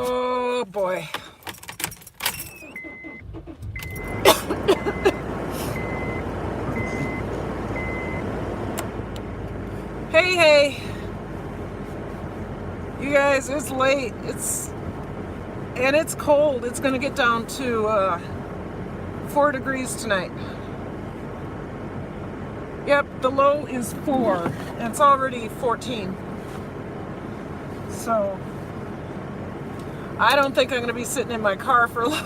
Oh boy. Hey, you guys, it's late. It's cold. It's gonna get down to 4 degrees tonight. Yep, the low is 4, and it's already 14. So I don't think I'm gonna be sitting in my car for long.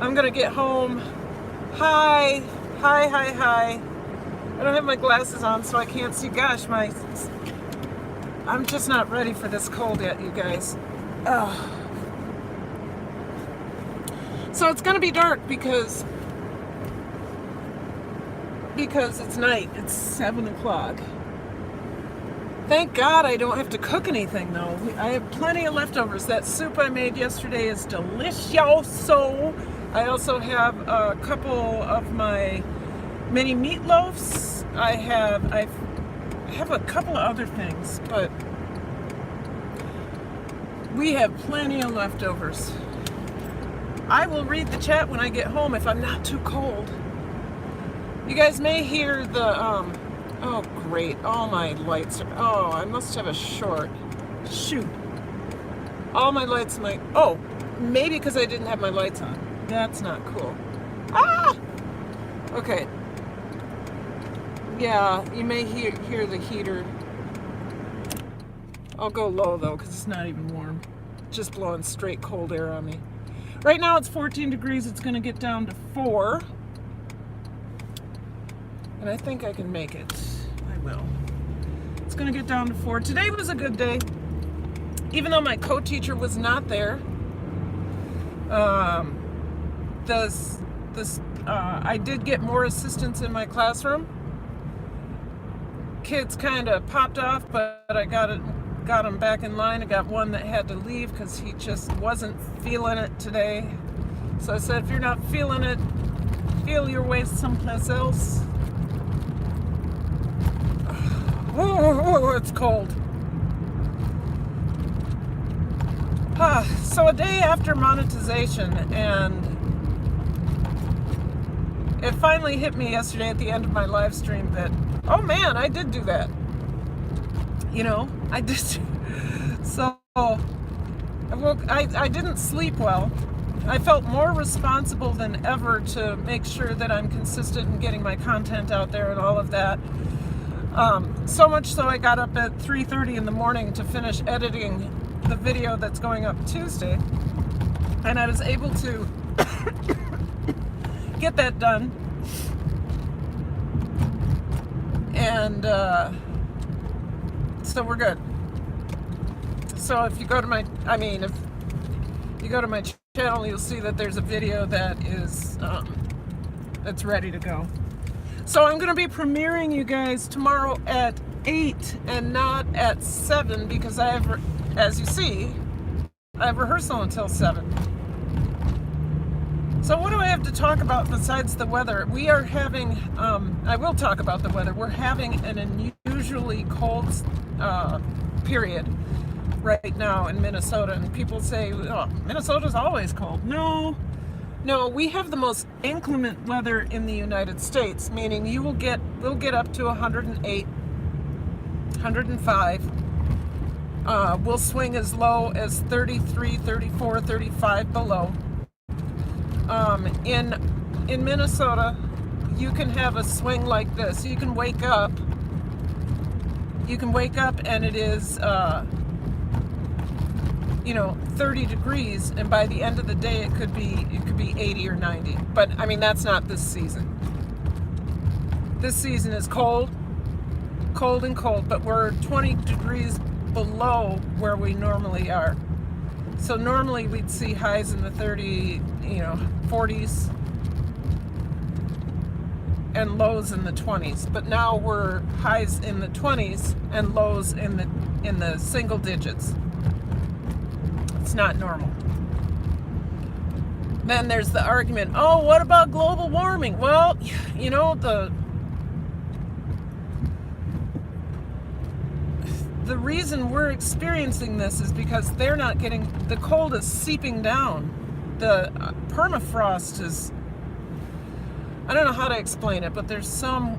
I'm gonna get home. Hi. I don't have my glasses on, so I can't see. Gosh, I'm just not ready for this cold yet, you guys. So it's gonna be dark because it's night. It's 7 o'clock. Thank God I don't have to cook anything though. I have plenty of leftovers. That soup I made yesterday is delicioso. I also have a couple of my mini meatloafs. I have a couple of other things, but we have plenty of leftovers. I will read the chat when I get home if I'm not too cold. You guys may hear the oh great, all my lights are, I must have a short. Shoot. All my lights maybe because I didn't have my lights on. That's not cool. Okay. Yeah, you may hear the heater. I'll go low though because it's not even warm. Just blowing straight cold air on me. Right now it's 14 degrees. It's going to get down to 4. And I think I can make it. I will. It's going to get down to 4. Today was a good day. Even though my co-teacher was not there. I did get more assistance in my classroom. Kids kind of popped off, but I got them back in line. I got one that had to leave because he just wasn't feeling it today. So I said, if you're not feeling it, feel your way someplace else. Oh, it's cold. So a day after monetization, and it finally hit me yesterday at the end of my live stream that, oh man, I did do that. You know, I did. So I didn't sleep well. I felt more responsible than ever to make sure that I'm consistent in getting my content out there and all of that. So much so I got up at 3:30 in the morning to finish editing the video that's going up Tuesday. And I was able to get that done. And so we're good. So if you go to my channel, you'll see that there's a video that is that's ready to go. So I'm going to be premiering you guys tomorrow at 8 and not at 7 because as you see, I have rehearsal until 7. So what do I have to talk about besides the weather? We are having, I will talk about the weather. We're having an unusually cold period right now in Minnesota. And people say, oh, Minnesota's always cold. No, we have the most inclement weather in the United States, meaning we'll get up to 108, 105. We'll swing as low as 33, 34, 35 below. In Minnesota, you can have a swing like this. You can wake up and it is 30 degrees, and by the end of the day it could be 80 or 90. But I mean, that's not this season. This season is cold, but we're 20 degrees below where we normally are. So normally we'd see highs in the 40s and lows in the 20s, but now we're highs in the 20s and lows in the single digits. It's not normal. Then there's the argument, oh, what about global warming? Well, the reason we're experiencing this is because they're not getting, the cold is seeping down. The permafrost is, I don't know how to explain it, but there's some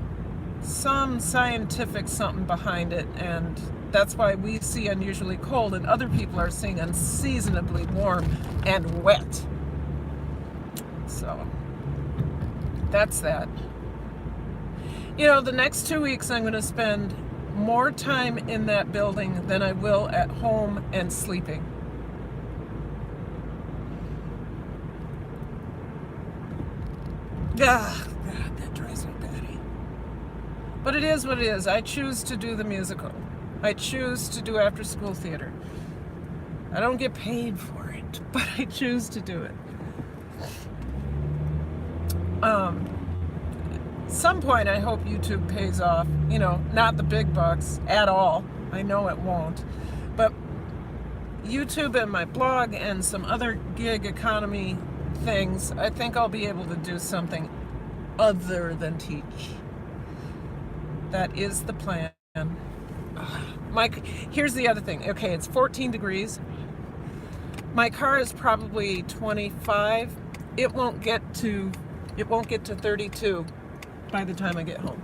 scientific something behind it, and that's why we see unusually cold and other people are seeing unseasonably warm and wet. So that's that. You know, the next 2 weeks I'm going to spend more time in that building than I will at home and sleeping. Ah, God, that drives me batty. But it is what it is. I choose to do the musical. I choose to do after school theater. I don't get paid for it, but I choose to do it. Some point I hope YouTube pays off. You know, not the big bucks at all. I know it won't. But YouTube and my blog and some other gig economy things, I think I'll be able to do something other than teach. That is the plan. Mike, here's the other thing. Okay, it's 14 degrees. My car is probably 25. It won't get to 32 by the time I get home.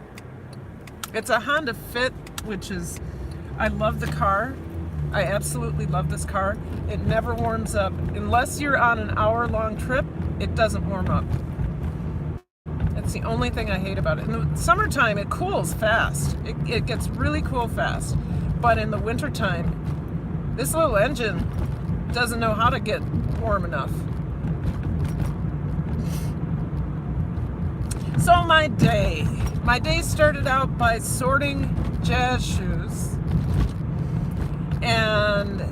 It's a Honda Fit, which is, I love the car. I absolutely love this car. It never warms up. Unless you're on an hour-long trip, it doesn't warm up. It's the only thing I hate about it. In the summertime, it cools fast. It gets really cool fast. But in the wintertime, this little engine doesn't know how to get warm enough. So my day started out by sorting jazz shoes and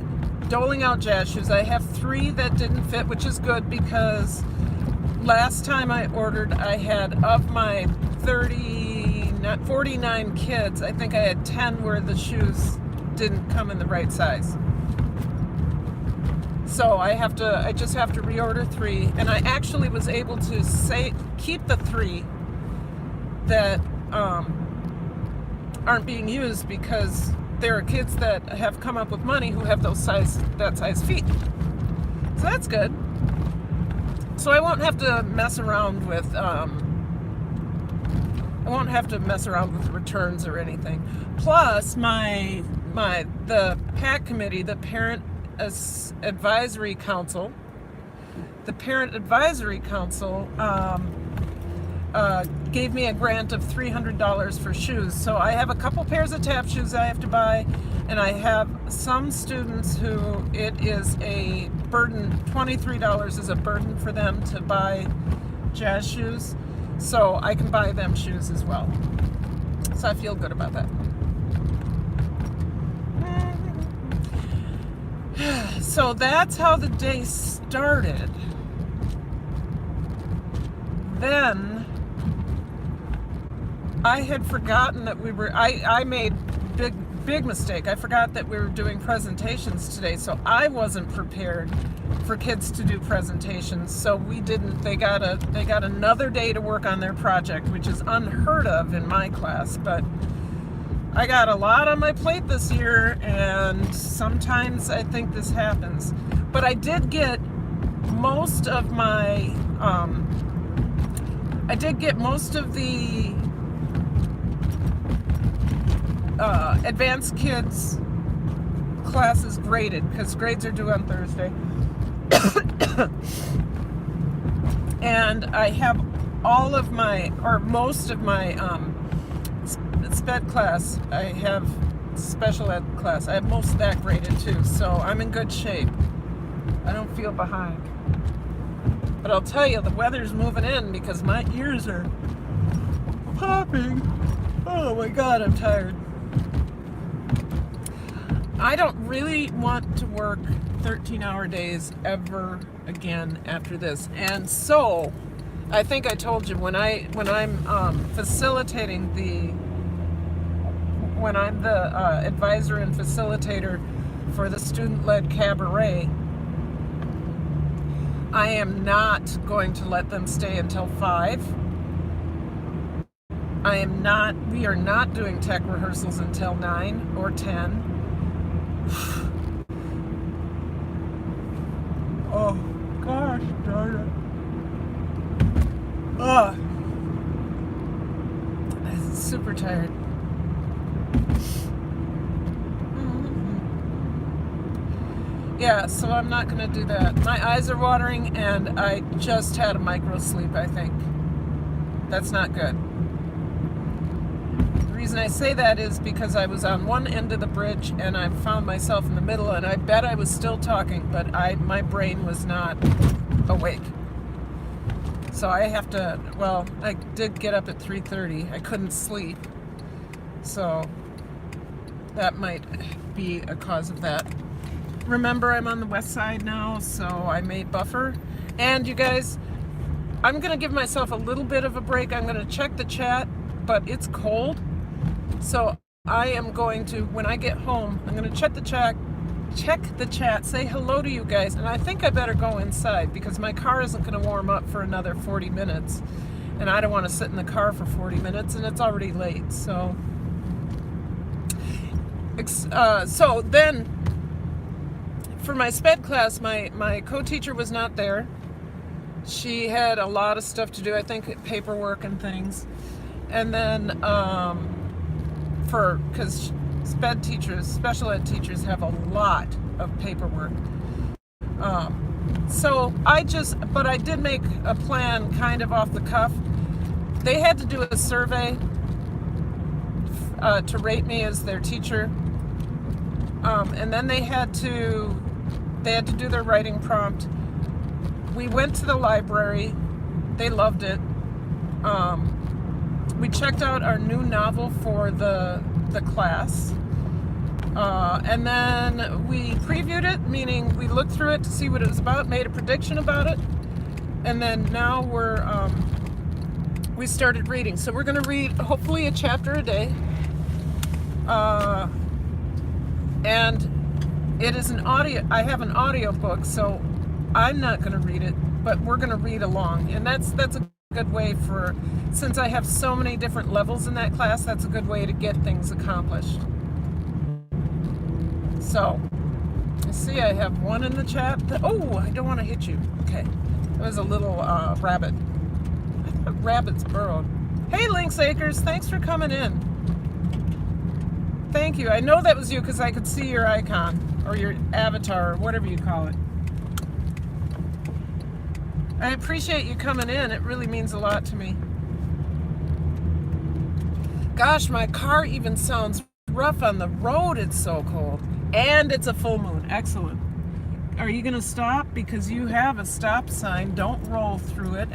doling out jazz shoes. I have 3 that didn't fit, which is good because last time I ordered, I had, of my 49 kids, I think I had 10 where the shoes didn't come in the right size. So I just have to reorder 3, and I actually was able to keep the 3 that aren't being used because there are kids that have come up with money who have that size feet. So that's good. So I won't have to mess around with returns or anything. Plus the PAC committee, the Parent Advisory Council, gave me a grant of $300 for shoes. So I have a couple pairs of tap shoes I have to buy, and I have some students who it is a burden, $23 is a burden for them to buy jazz shoes. So I can buy them shoes as well. So I feel good about that. So that's how the day started. Then I had forgotten that I made big mistake. I forgot that we were doing presentations today, so I wasn't prepared for kids to do presentations. So we didn't. They got another day to work on their project, which is unheard of in my class, but I got a lot on my plate this year, and sometimes I think this happens. But I did get most of the advanced kids classes graded because grades are due on Thursday. And I have most of my SPED class, I have special ed class, I have most of that graded too, so I'm in good shape. I don't feel behind. But I'll tell you, the weather's moving in because my ears are popping. Oh my God, I'm tired. I don't really want to work 13-hour days ever again after this. And so, I think I told you, when I'm the advisor and facilitator for the student-led cabaret, I am not going to let them stay until 5. We are not doing tech rehearsals until 9 or 10. Oh, gosh darn it. Oh, I'm super tired. Yeah, so I'm not going to do that. My eyes are watering, and I just had a micro sleep, I think. That's not good. The reason I say that is because I was on one end of the bridge, and I found myself in the middle, and I bet I was still talking, but my brain was not awake. So I have to, well, I did get up at 3:30. I couldn't sleep. So that might be a cause of that. Remember, I'm on the west side now, so I may buffer. And you guys, I'm going to give myself a little bit of a break. I'm going to check the chat, but it's cold. So I am going to, when I get home, I'm going to check the chat, say hello to you guys. And I think I better go inside because my car isn't going to warm up for another 40 minutes. And I don't want to sit in the car for 40 minutes, and it's already late. So then, for my SPED class, my co-teacher was not there. She had a lot of stuff to do, I think paperwork and things. And then, because SPED teachers, special ed teachers have a lot of paperwork. So I did make a plan kind of off the cuff. They had to do a survey to rate me as their teacher. And then they had to do their writing prompt. We went to the library. They loved it. We checked out our new novel for the class. And then we previewed it, meaning we looked through it to see what it was about, made a prediction about it. And then now we started reading. So we're going to read hopefully a chapter a day. And it is I have an audio book, so I'm not going to read it, but we're going to read along. And that's a good way since I have so many different levels in that class, that's a good way to get things accomplished. So, I see I have one in the chat. Oh, I don't want to hit you. Okay. That was a little rabbit. I thought rabbits burrowed. Hey, Lynx Acres, thanks for coming in. Thank you. I know that was you because I could see your icon or your avatar or whatever you call it. I appreciate you coming in. It really means a lot to me. Gosh, my car even sounds rough on the road. It's so cold. And it's a full moon. Excellent. Are you going to stop? Because you have a stop sign. Don't roll through it,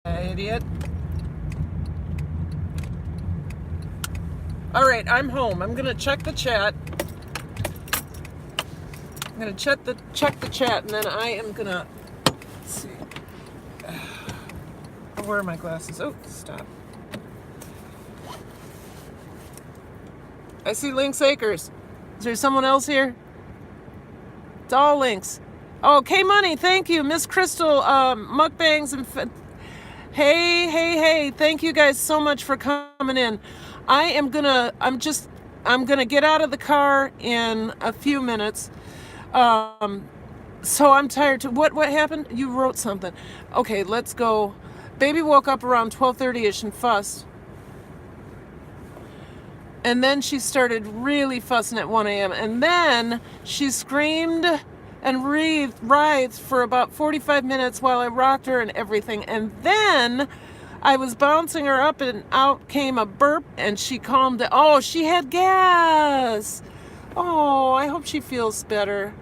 idiot. All right, I'm home. I'm going to check the chat. I'm going to check the chat, and then I am going to see. Where are my glasses? Oh, stop. I see Lynx Acres. Is there someone else here? It's all Lynx. Oh, K-Money, thank you. Miss Crystal, Mukbangs, and hey. Thank you guys so much for coming in. I'm gonna get out of the car in a few minutes. So I'm tired. What happened? You wrote something. Okay, let's go. Baby woke up around 12:30ish and fussed. And then she started really fussing at 1 a.m. And then she screamed and writhed for about 45 minutes while I rocked her and everything. And then I was bouncing her up and out came a burp and she calmed down. Oh, she had gas. Oh, I hope she feels better.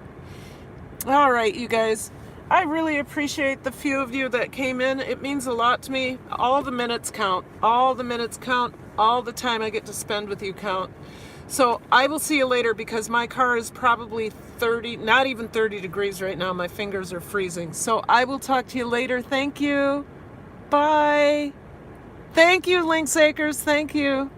All right, you guys. I really appreciate the few of you that came in. It means a lot to me. All the minutes count. All the minutes count. All the time I get to spend with you count. So I will see you later because my car is probably 30, not even 30 degrees right now. My fingers are freezing. So I will talk to you later. Thank you. Bye. Thank you, Lynx Acres. Thank you.